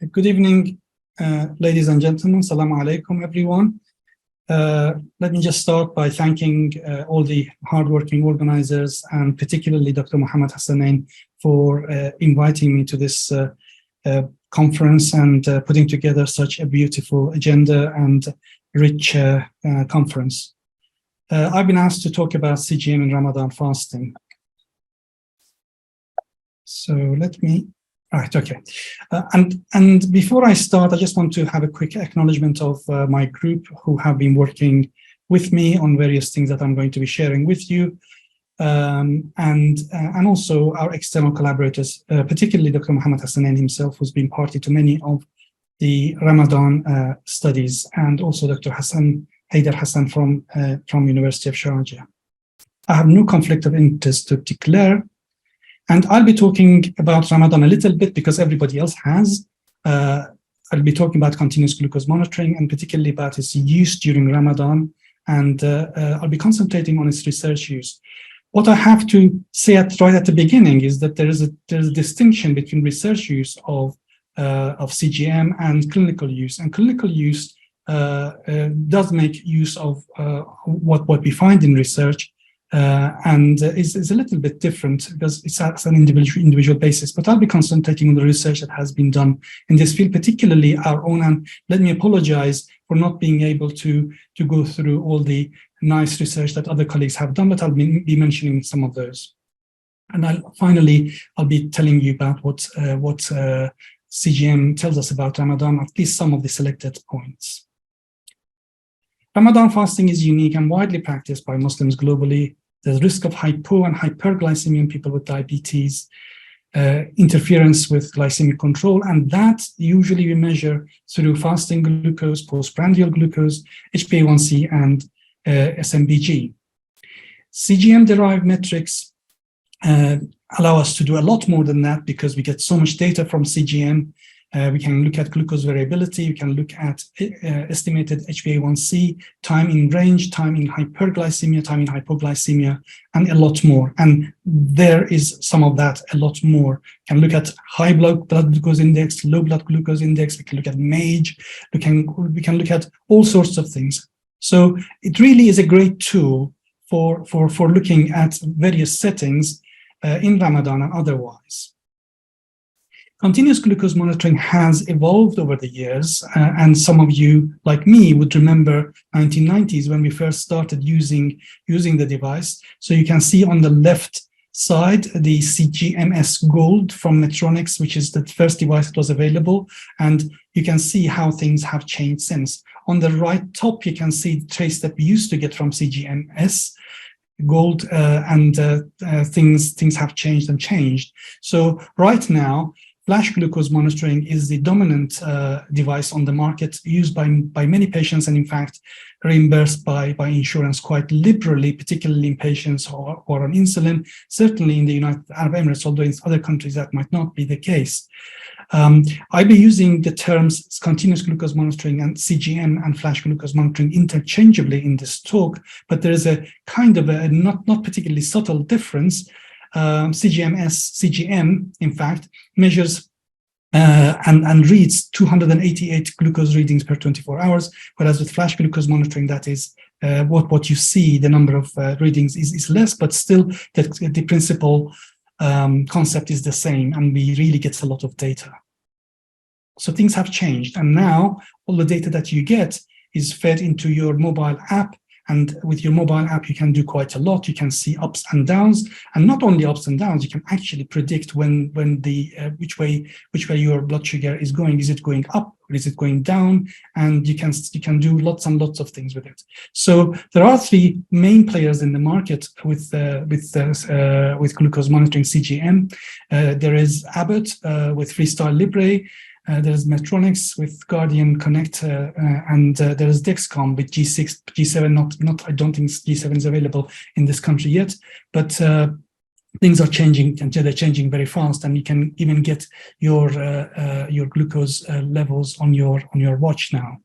Good evening, ladies and gentlemen. Assalamu alaikum, everyone. Let me just start by thanking all the hardworking organizers and particularly Dr. Muhammad Hassanain for inviting me to this conference and putting together such a beautiful agenda and rich conference. I've been asked to talk about CGM and Ramadan fasting. So let me, all right, okay. And before I start, I just want to have a quick acknowledgement of my group who have been working with me on various things that I'm going to be sharing with you. And also our external collaborators, particularly Dr. Muhammad Hassanain himself, who's been party to many of the Ramadan studies, and also Dr. Nader Hassan from University of Sharjah. I have no conflict of interest to declare, and I'll be talking about Ramadan a little bit because everybody else has. I'll be talking about continuous glucose monitoring and particularly about its use during Ramadan, and I'll be concentrating on its research use. What I have to say right at the beginning is that there is a distinction between research use of CGM and clinical use. And clinical use does make use of what we find in research, and is a little bit different because it's at an individual basis. But I'll be concentrating on the research that has been done in this field, particularly our own. And let me apologize for not being able to go through all the nice research that other colleagues have done, but I'll be mentioning some of those. And I'll be telling you about what CGM tells us about Ramadan, at least some of the selected points. Ramadan fasting is unique and widely practiced by Muslims globally. There's risk of hypo and hyperglycemia in people with diabetes, interference with glycemic control, and that usually we measure through fasting glucose, postprandial glucose, HbA1c, and SMBG. CGM-derived metrics allow us to do a lot more than that because we get so much data from CGM. We can look at glucose variability, we can look at estimated HbA1c, time in range, time in hyperglycemia, time in hypoglycemia, and a lot more. And there is some of that, a lot more. We can look at high blood glucose index, low blood glucose index, we can look at MAGE, we can look at all sorts of things. So it really is a great tool for looking at various settings in Ramadan and otherwise. Continuous glucose monitoring has evolved over the years, and some of you, like me, would remember 1990s when we first started using the device. So you can see on the left side the CGMS Gold from Medtronic, which is the first device that was available, and you can see how things have changed since. On the right top, you can see the trace that we used to get from CGMS Gold, and things have changed and changed. So right now, flash glucose monitoring is the dominant device on the market, used by many patients, and in fact reimbursed by insurance quite liberally, particularly in patients who are on insulin, certainly in the United Arab Emirates, although in other countries that might not be the case. I'll be using the terms continuous glucose monitoring and CGM and flash glucose monitoring interchangeably in this talk, but there is a kind of a not particularly subtle difference. CGM, in fact, measures and reads 288 glucose readings per 24 hours, whereas with flash glucose monitoring, that is what you see, the number of readings is less, but still the principal concept is the same, and we really get a lot of data. So things have changed, and now all the data that you get is fed into your mobile app. And with your mobile app, you can do quite a lot. You can see ups and downs, and not only ups and downs. You can actually predict when which way your blood sugar is going. Is it going up or is it going down? And you can do lots and lots of things with it. So there are three main players in the market with glucose monitoring CGM. There is Abbott with Freestyle Libre. There's Medtronic with Guardian Connect, and there is Dexcom with G6, G7. I don't think G7 is available in this country yet, but things are changing, and they're changing very fast. And you can even get your glucose levels on your watch now.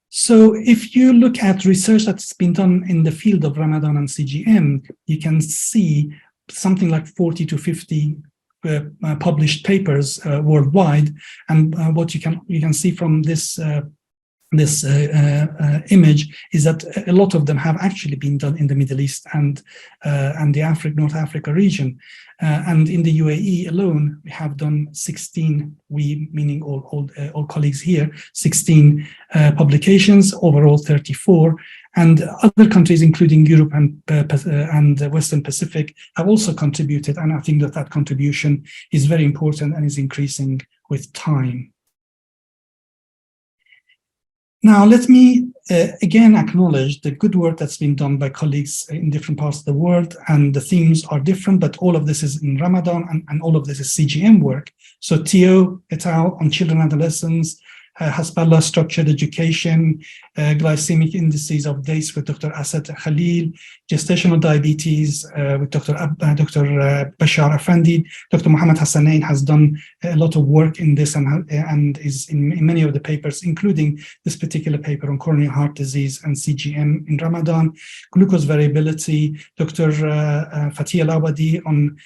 So if you look at research that's been done in the field of Ramadan and CGM, you can see something like 40 to 50 published papers worldwide. And what you can see from this image is that a lot of them have actually been done in the Middle East and the North Africa region. And in the UAE alone, we have done 16, we meaning all colleagues here, 16 publications, overall 34. And other countries, including Europe and the Western Pacific, have also contributed. And I think that contribution is very important and is increasing with time. Now, let me again acknowledge the good work that's been done by colleagues in different parts of the world, and the themes are different, but all of this is in Ramadan, and all of this is CGM work. So Teo et al. On children and adolescents, Hasballah structured education, glycemic indices of dates with Dr. Asad Khalil, gestational diabetes with Dr. Bashar Afandi. Dr. Muhammad Hassanain has done a lot of work in this and is in many of the papers, including this particular paper on coronary heart disease and CGM in Ramadan. Glucose variability, Dr. Fatih Al-Awadi on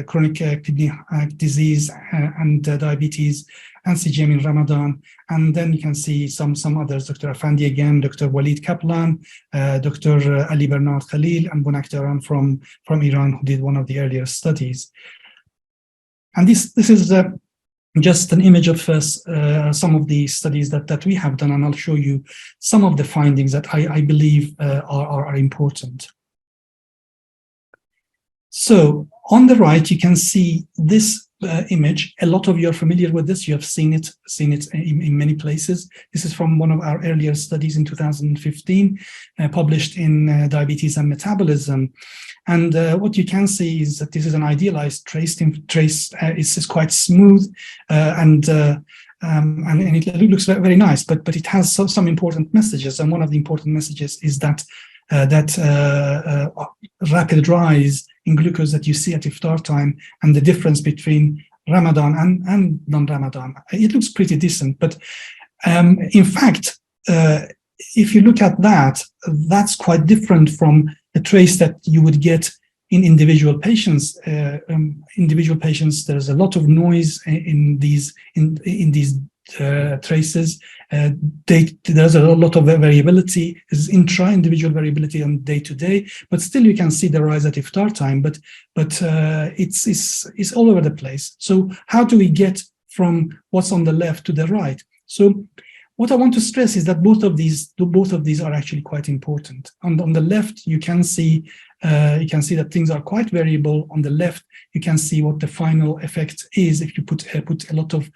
chronic kidney disease and diabetes and CGM in Ramadan. And then you can see some others, Dr. Afandi again, Dr. Walid Kaplan, Dr. Ali Bernard Khalil, and Bunak Daran from Iran, who did one of the earlier studies. And this is just an image of some of the studies that we have done, and I'll show you some of the findings that I believe are important. So on the right, you can see this image. A lot of you are familiar with this. You have seen it in many places. This is from one of our earlier studies in 2015, published in Diabetes and Metabolism. And what you can see is that this is an idealized trace. It's quite smooth and it looks very nice, but it has some important messages. And one of the important messages is that rapid rise in glucose that you see at iftar time, and the difference between Ramadan and non-Ramadan. It looks pretty decent, but in fact, if you look at that, that's quite different from the trace that you would get in individual patients. Individual patients, there's a lot of noise in these traces. There's a lot of variability. There's intra-individual variability on day to day, but still you can see the rise at iftar time. But it's all over the place. So how do we get from what's on the left to the right? So what I want to stress is that both of these are actually quite important. On the left, you can see that things are quite variable. On the left, you can see what the final effect is if you put a lot of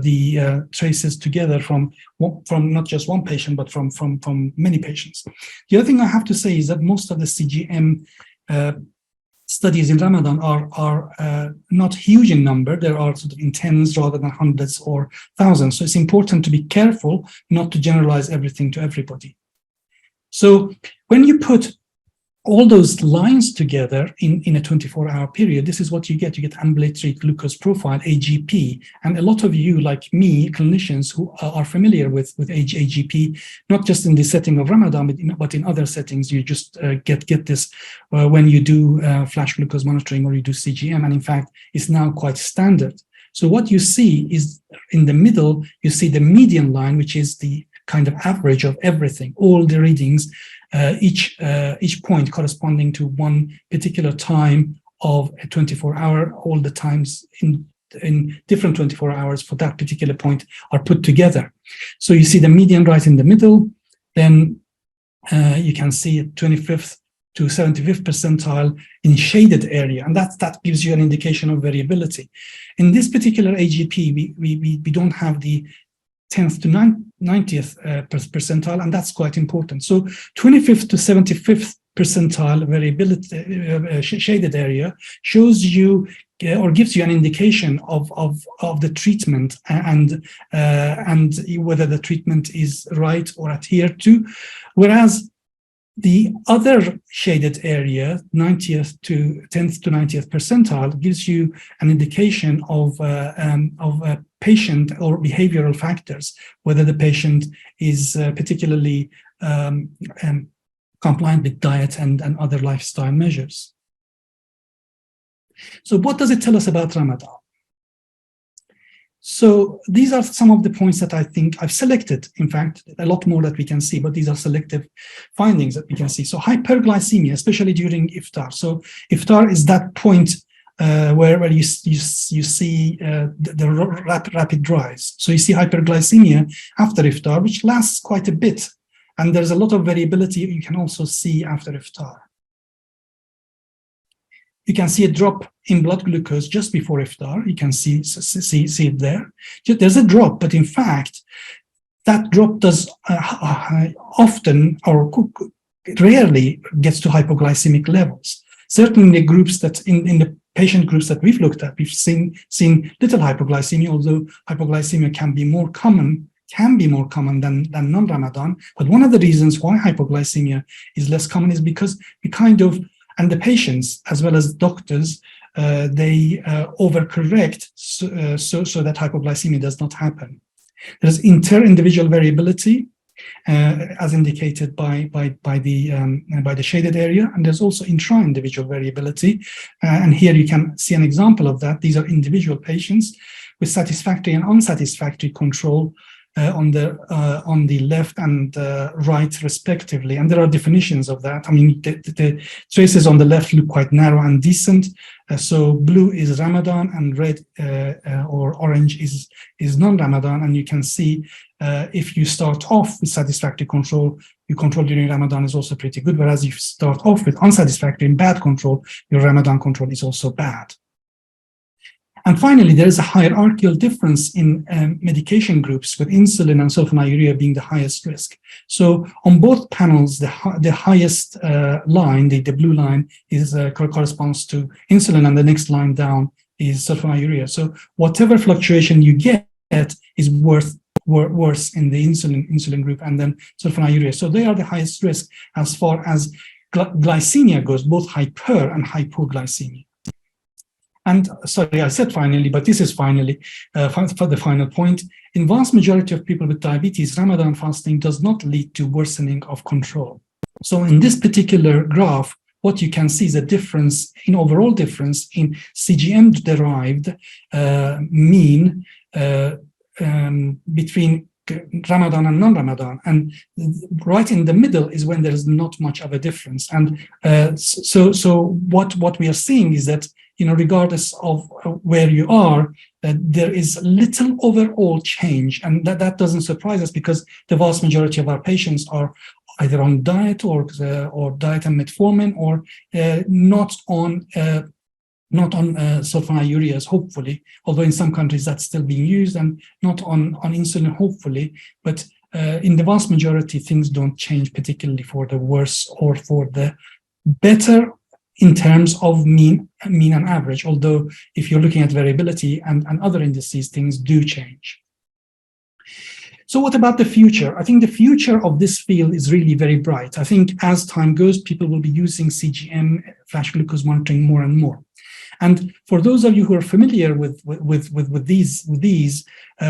the traces together from not just one patient, but from many patients. The other thing I have to say is that most of the CGM studies in Ramadan are not huge in number. There are sort of in tens rather than hundreds or thousands. So it's important to be careful not to generalize everything to everybody. So when you put all those lines together in a 24-hour period, this is what you get. You get ambulatory glucose profile, AGP. And a lot of you, like me, clinicians who are familiar with AGP, not just in the setting of Ramadan, but in other settings, you just get this when you do flash glucose monitoring or you do CGM. And in fact, it's now quite standard. So what you see is in the middle, you see the median line, which is the kind of average of everything, all the readings, each point corresponding to one particular time of a 24-hour, all the times in different 24 hours for that particular point are put together. So you see the median right in the middle, then you can see 25th to 75th percentile in shaded area, and that gives you an indication of variability. In this particular AGP, we don't have the 10th to 90th percentile, and that's quite important. So 25th to 75th percentile variability, shaded area, shows you or gives you an indication of the treatment and whether the treatment is right or adhered to, whereas the other shaded area, 90th to 10th to 90th percentile, gives you an indication of a patient or behavioral factors, whether the patient is particularly compliant with diet and other lifestyle measures. So what does it tell us about Ramadan? So these are some of the points that I think I've selected. In fact, a lot more that we can see, but these are selective findings that we can see. So hyperglycemia, especially during iftar. So iftar is that point where you see the rapid rise. So you see hyperglycemia after iftar, which lasts quite a bit. And there's a lot of variability you can also see after iftar. You can see a drop in blood glucose just before iftar. You can see it there. There's a drop, but in fact, that drop does often or rarely gets to hypoglycemic levels. Certainly, groups that in the patient groups that we've looked at, we've seen little hypoglycemia, although hypoglycemia can be more common than non-Ramadan. But one of the reasons why hypoglycemia is less common is because we and the patients, as well as doctors, they overcorrect so that hypoglycemia does not happen. There's inter-individual variability, as indicated by the shaded area, and there's also intra-individual variability. And here you can see an example of that. These are individual patients with satisfactory and unsatisfactory control on the left and right respectively, and there are definitions of that. I mean, the traces on the left look quite narrow and decent. So blue is Ramadan, and red or orange is non-Ramadan. And you can see if you start off with satisfactory control, your control during Ramadan is also pretty good. Whereas if you start off with unsatisfactory and bad control, your Ramadan control is also bad. And finally, there is a hierarchical difference in medication groups, with insulin and sulfonylurea being the highest risk. So on both panels, the highest line, the blue line, is corresponds to insulin, and the next line down is sulfonylurea. So whatever fluctuation you get is worse in the insulin group, and then sulfonylurea. So they are the highest risk as far as glycemia goes, both hyper and hypoglycemia. And sorry, I said finally, but this is finally for the final point. In vast majority of people with diabetes, Ramadan fasting does not lead to worsening of control. So in this particular graph, what you can see is a difference in overall difference in CGM derived mean between Ramadan and non-Ramadan, and right in the middle is when there is not much of a difference. And so what we are seeing is that, you know, regardless of where you are, there is little overall change, and that doesn't surprise us, because the vast majority of our patients are either on diet or diet and metformin, or not on sulfonylureas, hopefully, although in some countries that's still being used, and not on insulin, hopefully. But in the vast majority, things don't change particularly for the worse or for the better in terms of mean and average, although if you're looking at variability and other indices, things do change. So what about the future? I think the future of this field is really very bright. I think as time goes, people will be using CGM, flash glucose monitoring, more and more. And for those of you who are familiar with these,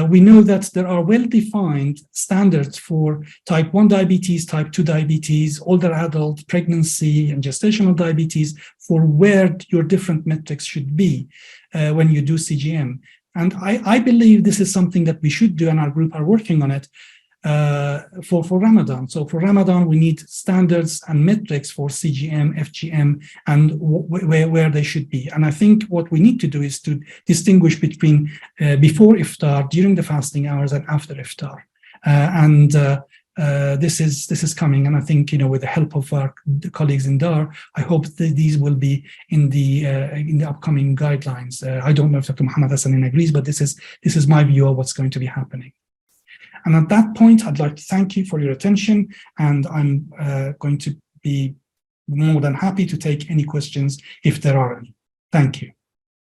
we know that there are well-defined standards for type 1 diabetes, type 2 diabetes, older adult, pregnancy, and gestational diabetes, for where your different metrics should be when you do CGM. And I believe this is something that we should do, and our group are working on it for Ramadan. So for Ramadan, we need standards and metrics for CGM, FGM, and where they should be. And I think what we need to do is to distinguish between before iftar, during the fasting hours, and after iftar. This is coming, and I think, you know, with the help of our colleagues in DAR, I hope that these will be in the upcoming guidelines. I don't know if Dr. Muhammad Hassanin agrees, but this is my view of what's going to be happening. And at that point, I'd like to thank you for your attention, and I'm going to be more than happy to take any questions if there are any. Thank you.